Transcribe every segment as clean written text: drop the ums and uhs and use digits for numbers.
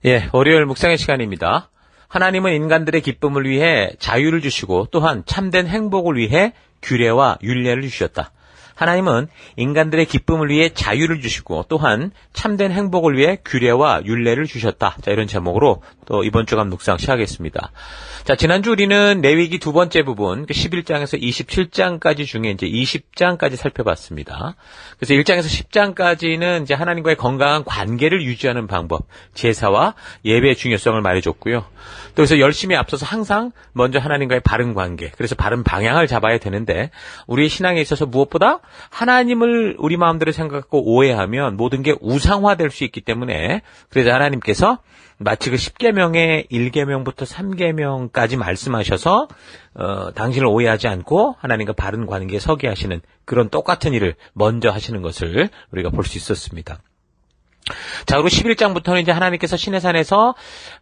예, 월요일 묵상의 시간입니다. 하나님은 인간들의 기쁨을 위해 자유를 주시고 또한 참된 행복을 위해 규례와 율례를 주셨다. 하나님은 인간들의 기쁨을 위해 자유를 주시고 또한 참된 행복을 위해 규례와 율례를 주셨다. 자, 이런 제목으로 또 이번 주간 묵상 시작하겠습니다. 자, 지난주 우리는 레위기 두 번째 부분 11장에서 27장까지 중에 이제 20장까지 살펴봤습니다. 그래서 1장에서 10장까지는 이제 하나님과의 건강한 관계를 유지하는 방법, 제사와 예배의 중요성을 말해줬고요. 또 그래서 열심히 앞서서 항상 먼저 하나님과의 바른 관계, 그래서 바른 방향을 잡아야 되는데 우리의 신앙에 있어서 무엇보다 하나님을 우리 마음대로 생각하고 오해하면 모든 게 우상화될 수 있기 때문에 그래서 하나님께서 마치 그 10계명의 1계명부터 3계명까지 말씀하셔서 당신을 오해하지 않고 하나님과 바른 관계에 서게 하시는 그런 똑같은 일을 먼저 하시는 것을 우리가 볼 수 있었습니다. 자, 그리고 11장부터는 이제 하나님께서 시내산에서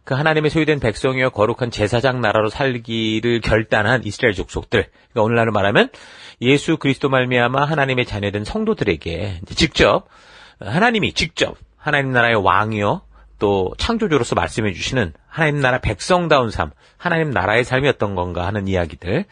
그 하나님의 소유된 백성이여 거룩한 제사장 나라로 살기를 결단한 이스라엘 족속들, 그러니까 오늘날로 말하면 예수 그리스도 말미암아 하나님의 자녀된 성도들에게 직접 하나님이 직접 하나님 나라의 왕이요 또 창조주로서 말씀해 주시는 하나님 나라 백성다운 삶, 하나님 나라의 삶이 어떤 건가 하는 이야기들.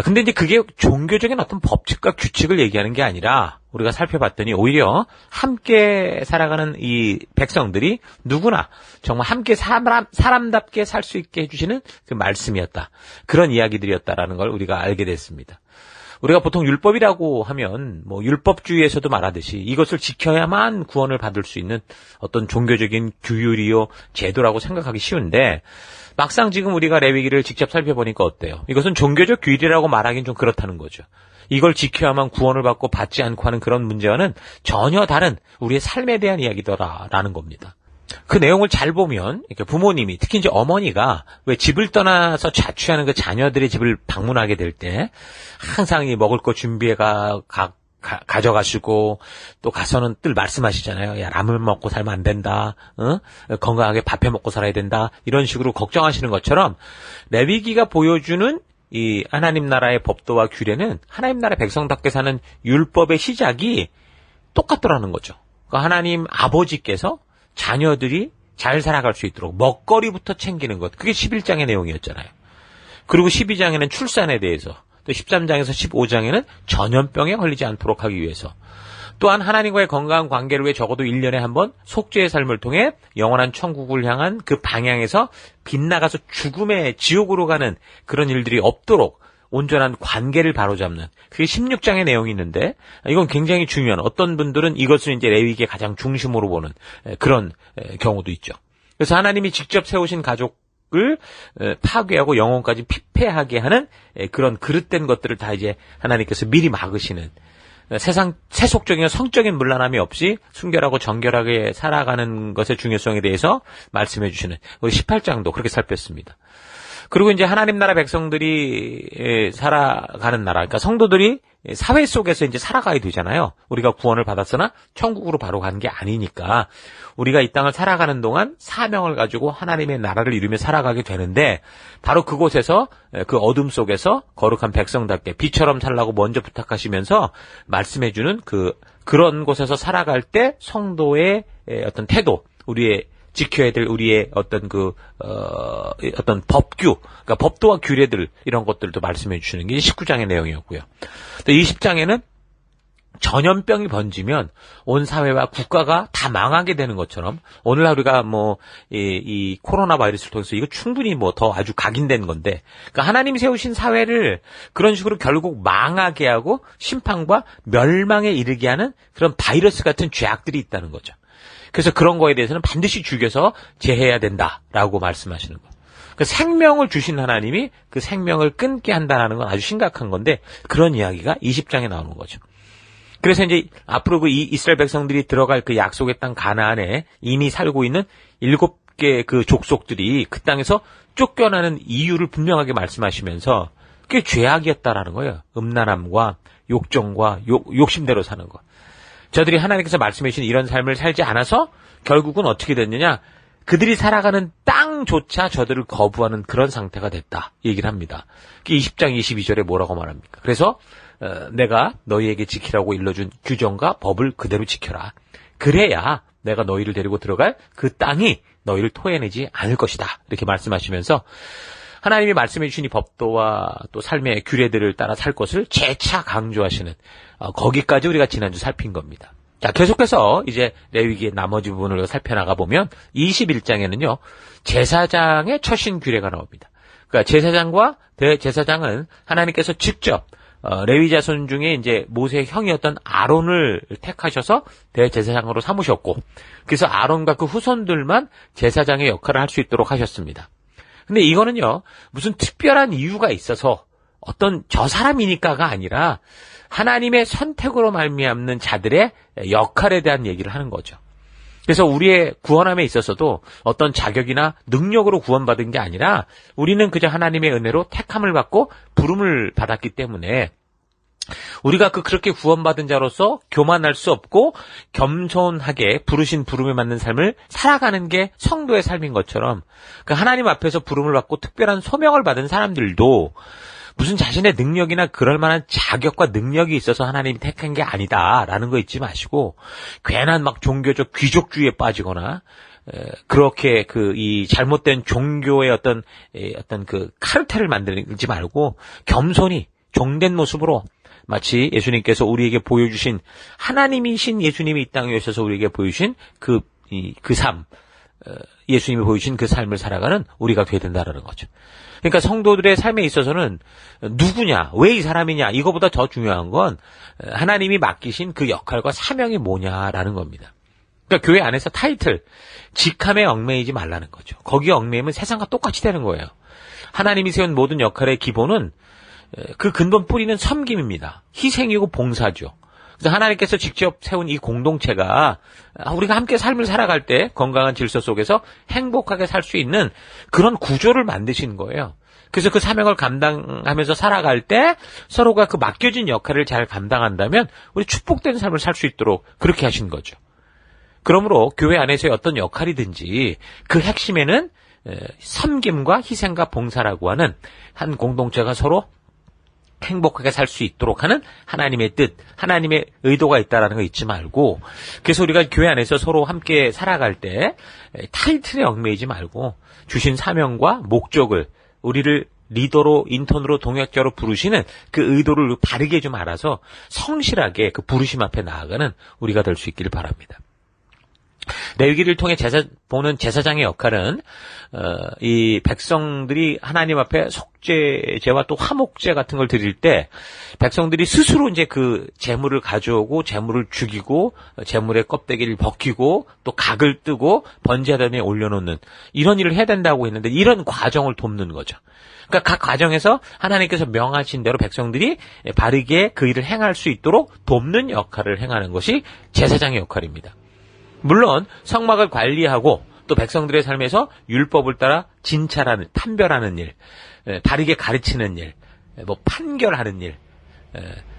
근데 이제 그게 종교적인 어떤 법칙과 규칙을 얘기하는 게 아니라 우리가 살펴봤더니 오히려 함께 살아가는 이 백성들이 누구나 정말 함께 사람답게 살 수 있게 해주시는 그 말씀이었다. 그런 이야기들이었다라는 걸 우리가 알게 됐습니다. 우리가 보통 율법이라고 하면 뭐 율법주의에서도 말하듯이 이것을 지켜야만 구원을 받을 수 있는 어떤 종교적인 규율이요 제도라고 생각하기 쉬운데 막상 지금 우리가 레위기를 직접 살펴보니까 어때요? 이것은 종교적 규율이라고 말하기는 좀 그렇다는 거죠. 이걸 지켜야만 구원을 받고 받지 않고 하는 그런 문제와는 전혀 다른 우리의 삶에 대한 이야기더라라는 겁니다. 그 내용을 잘 보면 이렇게 부모님이 특히 이제 어머니가 왜 집을 떠나서 자취하는 그 자녀들의 집을 방문하게 될 때 항상 이 먹을 거 준비해가 가져가시고 또 가서는 늘 말씀하시잖아요. 야, 라면 먹고 살면 안 된다. 건강하게 밥해 먹고 살아야 된다. 이런 식으로 걱정하시는 것처럼 레위기가 보여주는 이 하나님 나라의 법도와 규례는 하나님 나라의 백성답게 사는 율법의 시작이 똑같더라는 거죠. 그러니까 하나님 아버지께서 자녀들이 잘 살아갈 수 있도록 먹거리부터 챙기는 것. 그게 11장의 내용이었잖아요. 그리고 12장에는 출산에 대해서, 또 13장에서 15장에는 전염병에 걸리지 않도록 하기 위해서, 또한 하나님과의 건강한 관계를 위해 적어도 1년에 한 번 속죄의 삶을 통해 영원한 천국을 향한 그 방향에서 빗나가서 죽음의 지옥으로 가는 그런 일들이 없도록 온전한 관계를 바로잡는 그게 16장의 내용이 있는데 이건 굉장히 중요한 어떤 분들은 이것을 이제 레위기의 가장 중심으로 보는 그런 경우도 있죠. 그래서 하나님이 직접 세우신 가족을 파괴하고 영혼까지 피폐하게 하는 그런 그릇된 것들을 다 이제 하나님께서 미리 막으시는 세상 세속적인 성적인 문란함이 없이 순결하고 정결하게 살아가는 것의 중요성에 대해서 말씀해 주시는 우리 18장도 그렇게 살폈습니다. 그리고 이제 하나님 나라 백성들이 살아가는 나라, 그러니까 성도들이 사회 속에서 이제 살아가야 되잖아요. 우리가 구원을 받았으나 천국으로 바로 가는 게 아니니까 우리가 이 땅을 살아가는 동안 사명을 가지고 하나님의 나라를 이루며 살아가게 되는데 바로 그곳에서 그 어둠 속에서 거룩한 백성답게 비처럼 살라고 먼저 부탁하시면서 말씀해주는 그런 곳에서 살아갈 때 성도의 어떤 태도, 우리의 지켜야 될 우리의 어떤 어떤 법규, 그러니까 법도와 규례들, 이런 것들도 말씀해 주시는 게 19장의 내용이었고요. 또 20장에는 전염병이 번지면 온 사회와 국가가 다 망하게 되는 것처럼 오늘날 우리가 이 코로나 바이러스를 통해서 이거 충분히 더 아주 각인된 건데, 그러니까 하나님이 세우신 사회를 그런 식으로 결국 망하게 하고 심판과 멸망에 이르게 하는 그런 바이러스 같은 죄악들이 있다는 거죠. 그래서 그런 거에 대해서는 반드시 죽여서 제해해야 된다라고 말씀하시는 거예요. 그 생명을 주신 하나님이 그 생명을 끊게 한다는 건 아주 심각한 건데 그런 이야기가 20장에 나오는 거죠. 그래서 이제 앞으로 그 이스라엘 백성들이 들어갈 그 약속의 땅 가나안에 이미 살고 있는 7개 그 족속들이 그 땅에서 쫓겨나는 이유를 분명하게 말씀하시면서 그게 죄악이었다라는 거예요. 음란함과 욕정과 욕심대로 사는 것. 저들이 하나님께서 말씀해 주신 이런 삶을 살지 않아서 결국은 어떻게 됐느냐? 그들이 살아가는 땅조차 저들을 거부하는 그런 상태가 됐다. 얘기를 합니다. 20장 22절에 뭐라고 말합니까? 그래서 내가 너희에게 지키라고 일러준 규정과 법을 그대로 지켜라. 그래야 내가 너희를 데리고 들어갈 그 땅이 너희를 토해내지 않을 것이다. 이렇게 말씀하시면서 하나님이 말씀해 주신 이 법도와 또 삶의 규례들을 따라 살 것을 재차 강조하시는 거기까지 우리가 지난주 살핀 겁니다. 자, 계속해서 이제 레위기의 나머지 부분을 살펴나가 보면 21장에는요. 제사장의 처신 규례가 나옵니다. 그러니까 제사장과 대제사장은 하나님께서 직접 레위 자손 중에 이제 모세의 형이었던 아론을 택하셔서 대제사장으로 삼으셨고, 그래서 아론과 그 후손들만 제사장의 역할을 할 수 있도록 하셨습니다. 근데 이거는요, 무슨 특별한 이유가 있어서 어떤 저 사람이니까가 아니라 하나님의 선택으로 말미암는 자들의 역할에 대한 얘기를 하는 거죠. 그래서 우리의 구원함에 있어서도 어떤 자격이나 능력으로 구원받은 게 아니라 우리는 그저 하나님의 은혜로 택함을 받고 부름을 받았기 때문에 우리가 그렇게 구원받은 자로서 교만할 수 없고 겸손하게 부르신 부름에 맞는 삶을 살아가는 게 성도의 삶인 것처럼 그 하나님 앞에서 부름을 받고 특별한 소명을 받은 사람들도 무슨 자신의 능력이나 그럴 만한 자격과 능력이 있어서 하나님이 택한 게 아니다라는 거 잊지 마시고 괜한 막 종교적 귀족주의에 빠지거나 그렇게 이 잘못된 종교의 어떤 그 카르텔을 만들지 말고 겸손히 종된 모습으로 마치 예수님께서 우리에게 보여주신 하나님이신 예수님이 이 땅에 오셔서 우리에게 보여주신 그 삶, 예수님이 보여주신 그 삶을 살아가는 우리가 되어야 된다는 거죠. 그러니까 성도들의 삶에 있어서는 누구냐, 왜 이 사람이냐, 이거보다 더 중요한 건 하나님이 맡기신 그 역할과 사명이 뭐냐라는 겁니다. 그러니까 교회 안에서 타이틀, 직함에 얽매이지 말라는 거죠. 거기에 얽매이면 세상과 똑같이 되는 거예요. 하나님이 세운 모든 역할의 기본은 그 근본 뿌리는 섬김입니다. 희생이고 봉사죠. 그래서 하나님께서 직접 세운 이 공동체가 우리가 함께 삶을 살아갈 때 건강한 질서 속에서 행복하게 살 수 있는 그런 구조를 만드신 거예요. 그래서 그 사명을 감당하면서 살아갈 때 서로가 그 맡겨진 역할을 잘 감당한다면 우리 축복된 삶을 살 수 있도록 그렇게 하신 거죠. 그러므로 교회 안에서의 어떤 역할이든지 그 핵심에는 섬김과 희생과 봉사라고 하는 한 공동체가 서로 행복하게 살 수 있도록 하는 하나님의 뜻, 하나님의 의도가 있다는 거 잊지 말고, 그래서 우리가 교회 안에서 서로 함께 살아갈 때 타이틀에 얽매이지 말고 주신 사명과 목적을 우리를 리더로, 인턴으로, 동역자로 부르시는 그 의도를 바르게 좀 알아서 성실하게 그 부르심 앞에 나아가는 우리가 될 수 있기를 바랍니다. 레위기를 통해 보는 제사장의 역할은 이 백성들이 하나님 앞에 속죄제와 또 화목제 같은 걸 드릴 때 백성들이 스스로 이제 그 제물을 가져오고 제물을 죽이고 제물의 껍데기를 벗기고 또 각을 뜨고 번제단에 올려놓는 이런 일을 해야 된다고 했는데 이런 과정을 돕는 거죠. 그러니까 각 과정에서 하나님께서 명하신 대로 백성들이 바르게 그 일을 행할 수 있도록 돕는 역할을 행하는 것이 제사장의 역할입니다. 물론 성막을 관리하고 또 백성들의 삶에서 율법을 따라 진찰하는, 판별하는 일, 바르게 가르치는 일, 판결하는 일,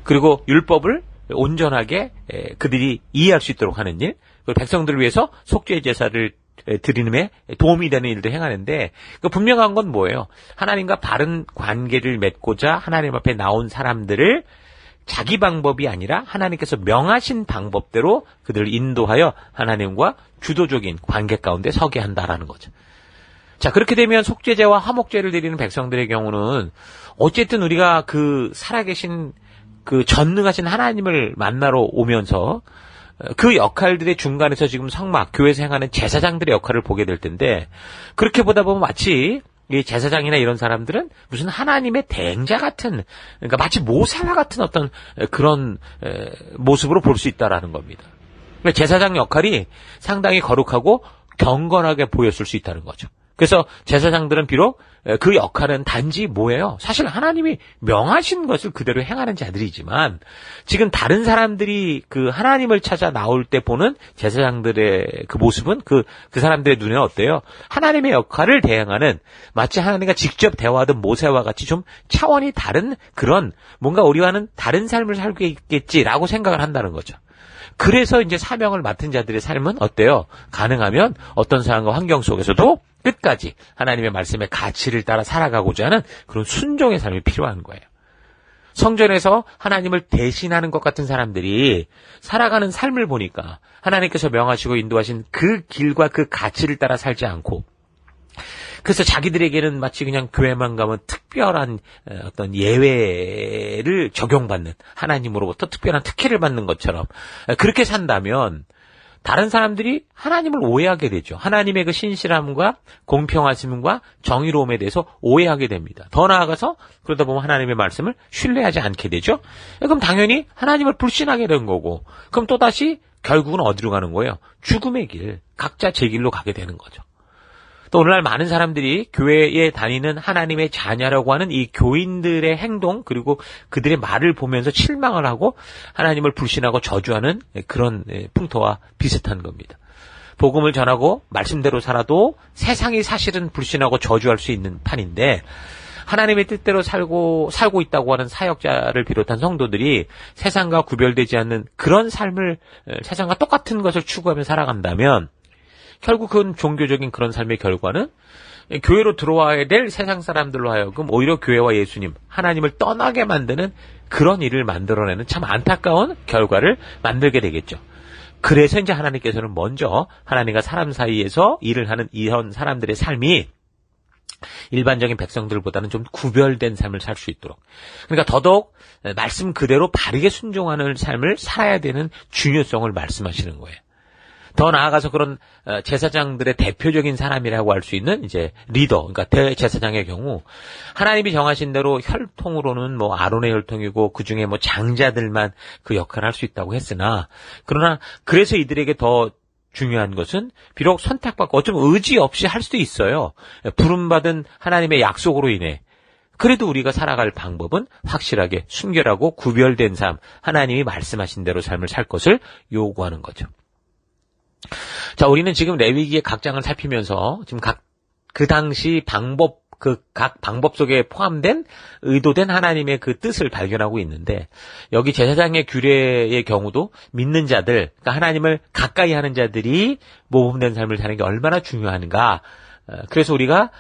그리고 율법을 온전하게 그들이 이해할 수 있도록 하는 일, 그리고 백성들을 위해서 속죄 제사를 드리는 데 도움이 되는 일도 행하는데 분명한 건 뭐예요? 하나님과 바른 관계를 맺고자 하나님 앞에 나온 사람들을 자기 방법이 아니라 하나님께서 명하신 방법대로 그들을 인도하여 하나님과 주도적인 관계 가운데 서게 한다라는 거죠. 자, 그렇게 되면 속죄제와 화목제를 드리는 백성들의 경우는 어쨌든 우리가 그 살아계신 그 전능하신 하나님을 만나러 오면서 그 역할들의 중간에서 지금 성막, 교회에서 행하는 제사장들의 역할을 보게 될 텐데 그렇게 보다 보면 마치 이 제사장이나 이런 사람들은 무슨 하나님의 대행자 같은, 그러니까 마치 모세와 같은 어떤 그런 모습으로 볼 수 있다라는 겁니다. 그러니까 제사장 역할이 상당히 거룩하고 경건하게 보였을 수 있다는 거죠. 그래서 제사장들은 비록 그 역할은 단지 뭐예요? 사실 하나님이 명하신 것을 그대로 행하는 자들이지만 지금 다른 사람들이 그 하나님을 찾아 나올 때 보는 제사장들의 그 모습은 그 사람들의 눈에는 어때요? 하나님의 역할을 대행하는 마치 하나님과 직접 대화하던 모세와 같이 좀 차원이 다른 그런 뭔가 우리와는 다른 삶을 살고 있겠지라고 생각을 한다는 거죠. 그래서 이제 사명을 맡은 자들의 삶은 어때요? 가능하면 어떤 상황과 환경 속에서도 끝까지 하나님의 말씀의 가치를 따라 살아가고자 하는 그런 순종의 삶이 필요한 거예요. 성전에서 하나님을 대신하는 것 같은 사람들이 살아가는 삶을 보니까 하나님께서 명하시고 인도하신 그 길과 그 가치를 따라 살지 않고, 그래서 자기들에게는 마치 그냥 교회만 가면 특별한 어떤 예외를 적용받는, 하나님으로부터 특별한 특혜를 받는 것처럼 그렇게 산다면 다른 사람들이 하나님을 오해하게 되죠. 하나님의 그 신실함과 공평하심과 정의로움에 대해서 오해하게 됩니다. 더 나아가서 그러다 보면 하나님의 말씀을 신뢰하지 않게 되죠. 그럼 당연히 하나님을 불신하게 된 거고, 그럼 또다시 결국은 어디로 가는 거예요? 죽음의 길, 각자 제 길로 가게 되는 거죠. 또 오늘날 많은 사람들이 교회에 다니는 하나님의 자녀라고 하는 이 교인들의 행동, 그리고 그들의 말을 보면서 실망을 하고 하나님을 불신하고 저주하는 그런 풍토와 비슷한 겁니다. 복음을 전하고 말씀대로 살아도 세상이 사실은 불신하고 저주할 수 있는 판인데, 하나님의 뜻대로 살고 있다고 하는 사역자를 비롯한 성도들이 세상과 구별되지 않는 그런 삶을, 세상과 똑같은 것을 추구하며 살아간다면 결국 그건 종교적인 그런 삶의 결과는 교회로 들어와야 될 세상 사람들로 하여금 오히려 교회와 예수님, 하나님을 떠나게 만드는 그런 일을 만들어내는 참 안타까운 결과를 만들게 되겠죠. 그래서 이제 하나님께서는 먼저 하나님과 사람 사이에서 일을 하는 이런 사람들의 삶이 일반적인 백성들보다는 좀 구별된 삶을 살 수 있도록, 그러니까 더더욱 말씀 그대로 바르게 순종하는 삶을 살아야 되는 중요성을 말씀하시는 거예요. 더 나아가서 그런 제사장들의 대표적인 사람이라고 할 수 있는 이제 리더, 그러니까 대제사장의 경우 하나님이 정하신 대로 혈통으로는 뭐 아론의 혈통이고 그 중에 뭐 장자들만 그 역할을 할 수 있다고 했으나, 그러나 그래서 이들에게 더 중요한 것은 비록 선택받고 어쩌면 의지 없이 할 수도 있어요. 부름받은 하나님의 약속으로 인해. 그래도 우리가 살아갈 방법은 확실하게 순결하고 구별된 삶, 하나님이 말씀하신 대로 삶을 살 것을 요구하는 거죠. 자, 우리는 지금 레위기의 각 장을 살피면서 지금 그 당시 각 방법 속에 포함된 의도된 하나님의 그 뜻을 발견하고 있는데, 여기 제사장의 규례의 경우도 믿는 자들, 그러니까 하나님을 가까이 하는 자들이 모범된 삶을 사는 게 얼마나 중요한가. 그래서 우리가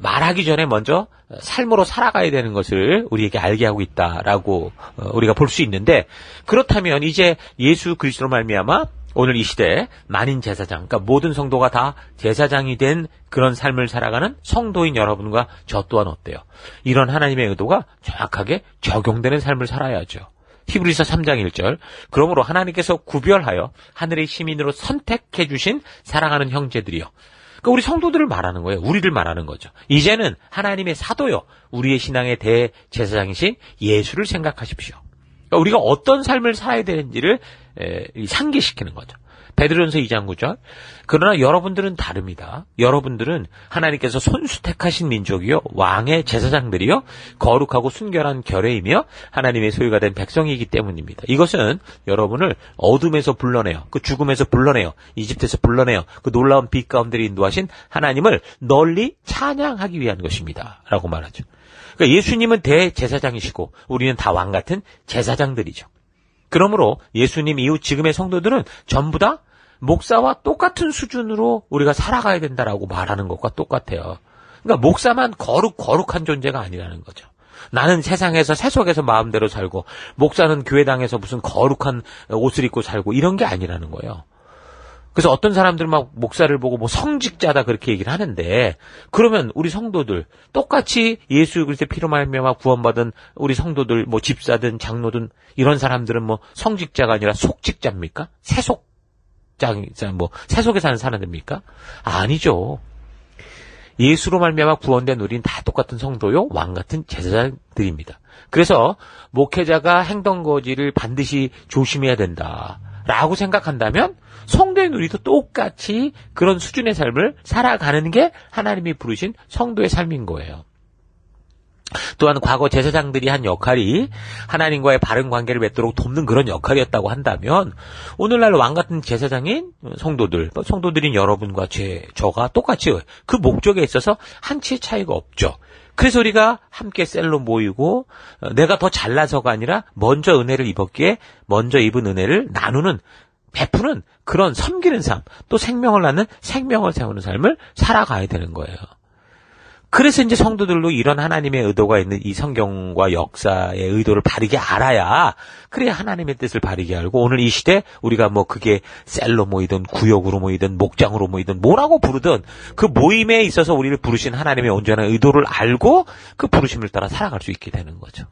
말하기 전에 먼저 삶으로 살아가야 되는 것을 우리에게 알게 하고 있다라고 우리가 볼 수 있는데, 그렇다면 이제 예수 그리스도로 말미암아 오늘 이 시대에 만인 제사장, 그러니까 모든 성도가 다 제사장이 된 그런 삶을 살아가는 성도인 여러분과 저 또한 어때요? 이런 하나님의 의도가 정확하게 적용되는 삶을 살아야죠. 히브리서 3장 1절, 그러므로 하나님께서 구별하여 하늘의 시민으로 선택해 주신 사랑하는 형제들이요. 그러니까 우리 성도들을 말하는 거예요. 우리를 말하는 거죠. 이제는 하나님의 사도요, 우리의 신앙의 대제사장이신 예수를 생각하십시오. 그러니까 우리가 어떤 삶을 살아야 되는지를 상기시키는 거죠. 베드로전서 2장 9절. 그러나 여러분들은 다릅니다. 여러분들은 하나님께서 손수 택하신 민족이요, 왕의 제사장들이요, 거룩하고 순결한 결례이며 하나님의 소유가 된 백성이기 때문입니다. 이것은 여러분을 어둠에서 불러내요, 그 죽음에서 불러내요, 이집트에서 불러내요, 그 놀라운 빛 가운데 인도하신 하나님을 널리 찬양하기 위한 것입니다 라고 말하죠. 그러니까 예수님은 대제사장이시고 우리는 다 왕 같은 제사장들이죠. 그러므로 예수님 이후 지금의 성도들은 전부 다 목사와 똑같은 수준으로 우리가 살아가야 된다라고 말하는 것과 똑같아요. 그러니까 목사만 거룩한 존재가 아니라는 거죠. 나는 세상에서 세속에서 마음대로 살고, 목사는 교회당에서 무슨 거룩한 옷을 입고 살고, 이런 게 아니라는 거예요. 그래서 어떤 사람들은 막 목사를 보고 뭐 성직자다 그렇게 얘기를 하는데, 그러면 우리 성도들 똑같이 예수 그리스도의 피로 말미암아 구원받은 우리 성도들, 뭐 집사든 장로든 이런 사람들은 뭐 성직자가 아니라 속직자입니까? 뭐 세속에 사는 사람들입니까? 아니죠. 예수로 말미암아 구원된 우리는 다 똑같은 성도요, 왕 같은 제사장들입니다. 그래서 목회자가 행동 거지를 반드시 조심해야 된다라고 생각한다면 성도인 우리도 똑같이 그런 수준의 삶을 살아가는 게 하나님이 부르신 성도의 삶인 거예요. 또한 과거 제사장들이 한 역할이 하나님과의 바른 관계를 맺도록 돕는 그런 역할이었다고 한다면, 오늘날 왕같은 제사장인 성도들인 여러분과 저가 똑같이 그 목적에 있어서 한치의 차이가 없죠. 그래서 우리가 함께 셀로 모이고, 내가 더 잘나서가 아니라 먼저 은혜를 입었기에 먼저 입은 은혜를 나누는, 베푸는 그런 섬기는 삶, 또 생명을 낳는 생명을 세우는 삶을 살아가야 되는 거예요. 그래서 이제 성도들로 이런 하나님의 의도가 있는 이 성경과 역사의 의도를 바르게 알아야, 그래야 하나님의 뜻을 바르게 알고, 오늘 이 시대 우리가 뭐 그게 셀로 모이든 구역으로 모이든 목장으로 모이든 뭐라고 부르든 그 모임에 있어서 우리를 부르신 하나님의 온전한 의도를 알고 그 부르심을 따라 살아갈 수 있게 되는 거죠.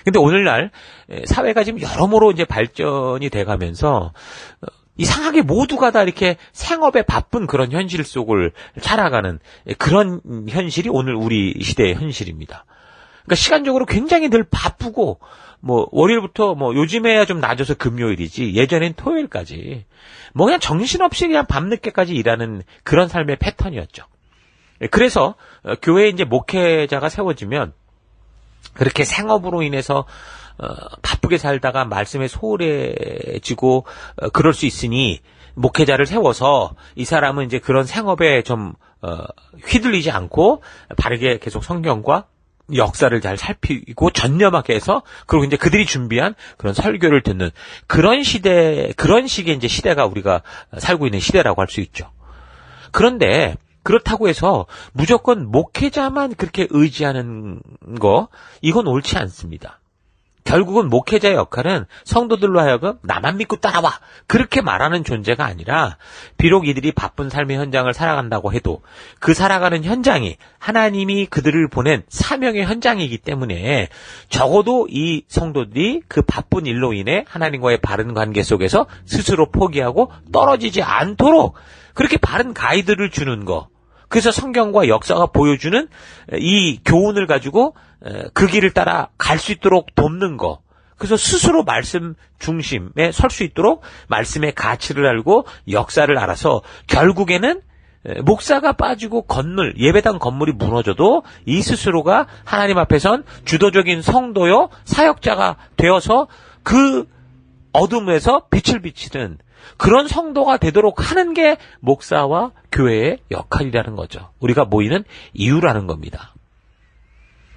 근데 오늘날 사회가 지금 여러모로 이제 발전이 돼가면서 이상하게 모두가 다 이렇게 생업에 바쁜 그런 현실 속을 살아가는 그런 현실이 오늘 우리 시대의 현실입니다. 그러니까 시간적으로 굉장히 늘 바쁘고, 뭐 월요일부터 뭐 요즘에야 좀 낮아서 금요일이지 예전엔 토요일까지 뭐 그냥 정신없이 그냥 밤늦게까지 일하는 그런 삶의 패턴이었죠. 그래서 교회에 이제 목회자가 세워지면 그렇게 생업으로 인해서 바쁘게 살다가 말씀에 소홀해지고 그럴 수 있으니 목회자를 세워서 이 사람은 이제 그런 생업에 좀 휘둘리지 않고 바르게 계속 성경과 역사를 잘 살피고 전념하게 해서, 그리고 이제 그들이 준비한 그런 설교를 듣는 그런 시대, 그런 식의 이제 시대가 우리가 살고 있는 시대라고 할 수 있죠. 그런데 그렇다고 해서 무조건 목회자만 그렇게 의지하는 거, 이건 옳지 않습니다. 결국은 목회자의 역할은 성도들로 하여금 나만 믿고 따라와, 그렇게 말하는 존재가 아니라, 비록 이들이 바쁜 삶의 현장을 살아간다고 해도 그 살아가는 현장이 하나님이 그들을 보낸 사명의 현장이기 때문에 적어도 이 성도들이 그 바쁜 일로 인해 하나님과의 바른 관계 속에서 스스로 포기하고 떨어지지 않도록 그렇게 바른 가이드를 주는 거, 그래서 성경과 역사가 보여주는 이 교훈을 가지고 그 길을 따라 갈 수 있도록 돕는 거. 그래서 스스로 말씀 중심에 설 수 있도록 말씀의 가치를 알고 역사를 알아서 결국에는 목사가 빠지고 건물, 예배당 건물이 무너져도 이 스스로가 하나님 앞에선 주도적인 성도요, 사역자가 되어서 그 어둠에서 빛을 비치는 그런 성도가 되도록 하는 게 목사와 교회의 역할이라는 거죠. 우리가 모이는 이유라는 겁니다.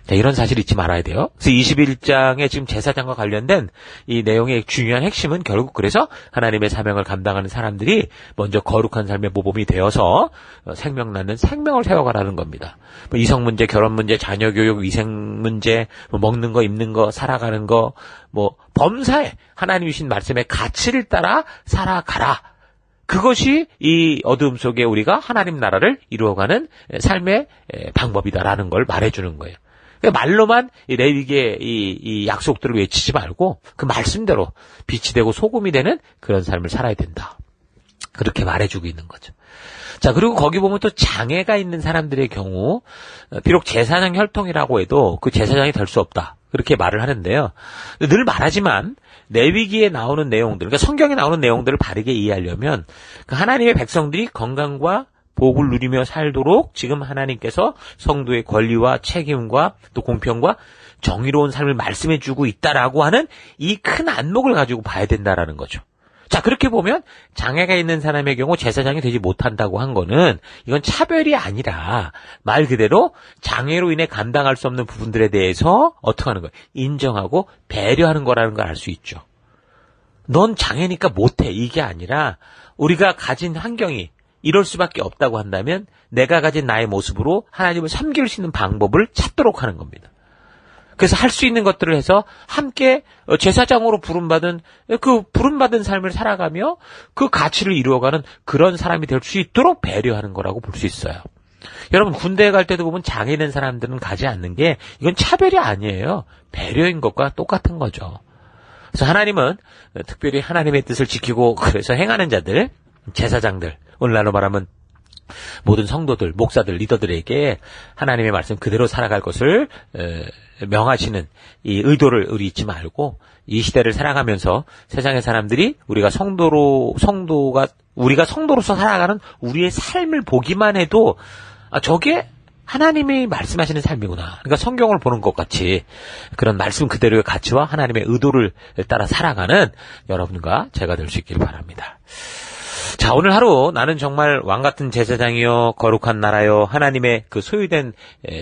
자, 이런 사실 잊지 말아야 돼요. 그래서 21장에 지금 제사장과 관련된 이 내용의 중요한 핵심은 결국 그래서 하나님의 사명을 감당하는 사람들이 먼저 거룩한 삶의 모범이 되어서 생명 낳는 생명을 세워가라는 겁니다. 뭐 이성 문제, 결혼 문제, 자녀 교육, 위생 문제, 뭐 먹는 거, 입는 거, 살아가는 거, 뭐 범사에 하나님 주신 말씀의 가치를 따라 살아가라. 그것이 이 어두움 속에 우리가 하나님 나라를 이루어가는 삶의 방법이다라는 걸 말해주는 거예요. 말로만 이 레위기의 이 약속들을 외치지 말고 그 말씀대로 빛이 되고 소금이 되는 그런 삶을 살아야 된다. 그렇게 말해주고 있는 거죠. 자, 그리고 거기 보면 또 장애가 있는 사람들의 경우, 비록 제사장 혈통이라고 해도 그 제사장이 될 수 없다. 그렇게 말을 하는데요. 늘 말하지만 레위기에 나오는 내용들, 그러니까 성경에 나오는 내용들을 바르게 이해하려면 그 하나님의 백성들이 건강과 복을 누리며 살도록 지금 하나님께서 성도의 권리와 책임과 또 공평과 정의로운 삶을 말씀해 주고 있다라고 하는 이 큰 안목을 가지고 봐야 된다라는 거죠. 자, 그렇게 보면 장애가 있는 사람의 경우 제사장이 되지 못한다고 한 거는 이건 차별이 아니라 말 그대로 장애로 인해 감당할 수 없는 부분들에 대해서 어떻게 하는 거예요? 인정하고 배려하는 거라는 걸 알 수 있죠. 넌 장애니까 못해, 이게 아니라 우리가 가진 환경이 이럴 수밖에 없다고 한다면 내가 가진 나의 모습으로 하나님을 섬길 수 있는 방법을 찾도록 하는 겁니다. 그래서 할 수 있는 것들을 해서 함께 제사장으로 부름받은 그 부름받은 삶을 살아가며 그 가치를 이루어가는 그런 사람이 될 수 있도록 배려하는 거라고 볼 수 있어요. 여러분, 군대에 갈 때도 보면 장애 있는 사람들은 가지 않는 게 이건 차별이 아니에요. 배려인 것과 똑같은 거죠. 그래서 하나님은 특별히 하나님의 뜻을 지키고 그래서 행하는 자들, 제사장들, 오늘날로 말하면 모든 성도들, 목사들, 리더들에게 하나님의 말씀 그대로 살아갈 것을 명하시는 이 의도를 우리 잊지 말고 이 시대를 살아가면서 세상의 사람들이 우리가 우리가 성도로서 살아가는 우리의 삶을 보기만 해도 저게 하나님이 말씀하시는 삶이구나. 그러니까 성경을 보는 것 같이 그런 말씀 그대로의 가치와 하나님의 의도를 따라 살아가는 여러분과 제가 될 수 있길 바랍니다. 자, 오늘 하루 나는 정말 왕같은 제사장이요 거룩한 나라요 하나님의 그 소유된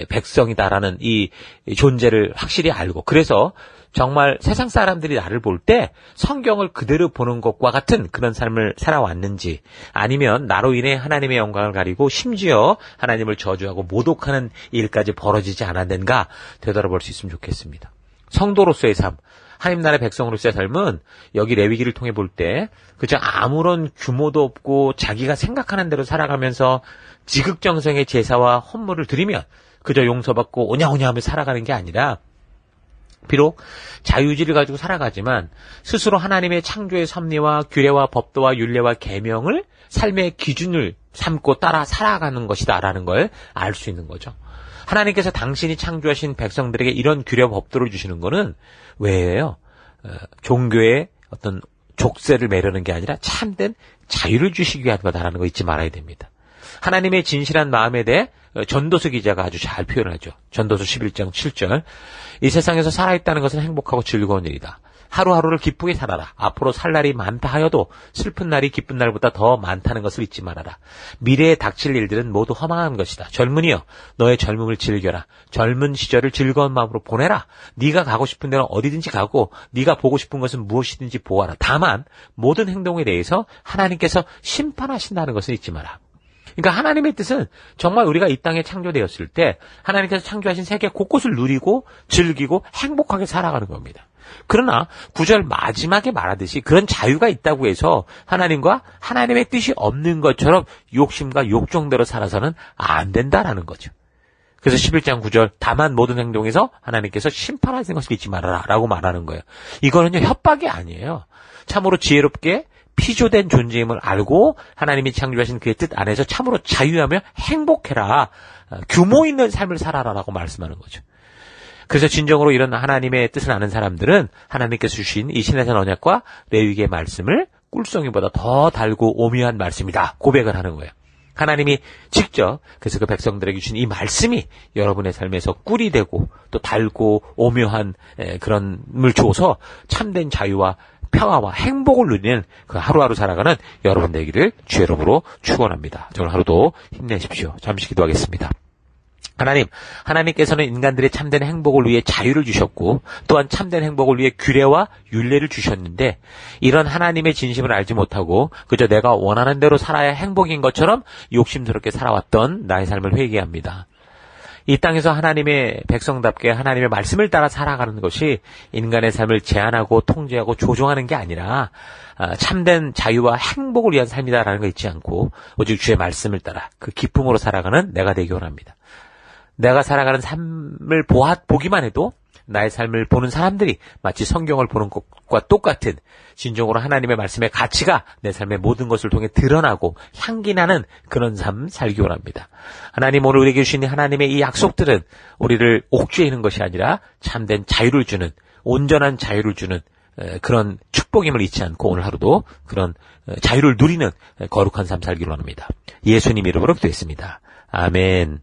백성이다라는 이 존재를 확실히 알고, 그래서 정말 세상 사람들이 나를 볼 때 성경을 그대로 보는 것과 같은 그런 삶을 살아왔는지, 아니면 나로 인해 하나님의 영광을 가리고 심지어 하나님을 저주하고 모독하는 일까지 벌어지지 않았는가 되돌아볼 수 있으면 좋겠습니다. 성도로서의 삶, 하나님 나라의 백성으로서의 삶은 여기 레위기를 통해 볼 때 그저 아무런 규모도 없고 자기가 생각하는 대로 살아가면서 지극정성의 제사와 헌물을 드리면 그저 용서받고 오냐오냐 하며 살아가는 게 아니라, 비록 자유의지를 가지고 살아가지만 스스로 하나님의 창조의 섭리와 규례와 법도와 율례와 계명을 삶의 기준을 삼고 따라 살아가는 것이다라는 걸 알 수 있는 거죠. 하나님께서 당신이 창조하신 백성들에게 이런 규례 법도를 주시는 거는 왜예요? 종교의 어떤 족쇄를 매려는 게 아니라 참된 자유를 주시기 위한 거다라는 거 잊지 말아야 됩니다. 하나님의 진실한 마음에 대해 전도서 기자가 아주 잘 표현하죠. 전도서 11장 7절. 이 세상에서 살아있다는 것은 행복하고 즐거운 일이다. 하루하루를 기쁘게 살아라. 앞으로 살 날이 많다 하여도 슬픈 날이 기쁜 날보다 더 많다는 것을 잊지 말아라. 미래에 닥칠 일들은 모두 허망한 것이다. 젊은이여, 너의 젊음을 즐겨라. 젊은 시절을 즐거운 마음으로 보내라. 네가 가고 싶은 데는 어디든지 가고 네가 보고 싶은 것은 무엇이든지 보아라. 다만 모든 행동에 대해서 하나님께서 심판하신다는 것을 잊지 마라. 그러니까 하나님의 뜻은 정말 우리가 이 땅에 창조되었을 때 하나님께서 창조하신 세계 곳곳을 누리고 즐기고 행복하게 살아가는 겁니다. 그러나 9절 마지막에 말하듯이 그런 자유가 있다고 해서 하나님과 하나님의 뜻이 없는 것처럼 욕심과 욕정대로 살아서는 안 된다라는 거죠. 그래서 11장 9절 다만 모든 행동에서 하나님께서 심판하시는 것을 잊지 말아라 라고 말하는 거예요. 이거는요 협박이 아니에요. 참으로 지혜롭게 피조된 존재임을 알고 하나님이 창조하신 그의 뜻 안에서 참으로 자유하며 행복해라. 규모 있는 삶을 살아라라고 말씀하는 거죠. 그래서 진정으로 이런 하나님의 뜻을 아는 사람들은 하나님께서 주신 이 신의 언약과 레위기의 말씀을 꿀송이보다 더 달고 오묘한 말씀이다 고백을 하는 거예요. 하나님이 직접 그래서 그 백성들에게 주신 이 말씀이 여러분의 삶에서 꿀이 되고 또 달고 오묘한 그런 물 줘서 참된 자유와 평화와 행복을 누리는 그 하루하루 살아가는 여러분 되기를 주의 이름으로 축원합니다. 오늘 하루도 힘내십시오. 잠시 기도하겠습니다. 하나님께서는 인간들의 참된 행복을 위해 자유를 주셨고 또한 참된 행복을 위해 규례와 율례를 주셨는데 이런 하나님의 진심을 알지 못하고 그저 내가 원하는 대로 살아야 행복인 것처럼 욕심스럽게 살아왔던 나의 삶을 회개합니다. 이 땅에서 하나님의 백성답게 하나님의 말씀을 따라 살아가는 것이 인간의 삶을 제한하고 통제하고 조종하는 게 아니라 참된 자유와 행복을 위한 삶이다라는 거 잊지 않고 오직 주의 말씀을 따라 그 기쁨으로 살아가는 내가 되기 원합니다. 내가 살아가는 삶을 보기만 해도 나의 삶을 보는 사람들이 마치 성경을 보는 것과 똑같은 진정으로 하나님의 말씀의 가치가 내 삶의 모든 것을 통해 드러나고 향기나는 그런 삶 살기 원합니다. 하나님 오늘 우리에게 주신 하나님의 이 약속들은 우리를 옥죄이는 것이 아니라 참된 자유를 주는 온전한 자유를 주는 그런 축복임을 잊지 않고 오늘 하루도 그런 자유를 누리는 거룩한 삶 살기를 원합니다. 예수님 이름으로 기도했습니다. 아멘.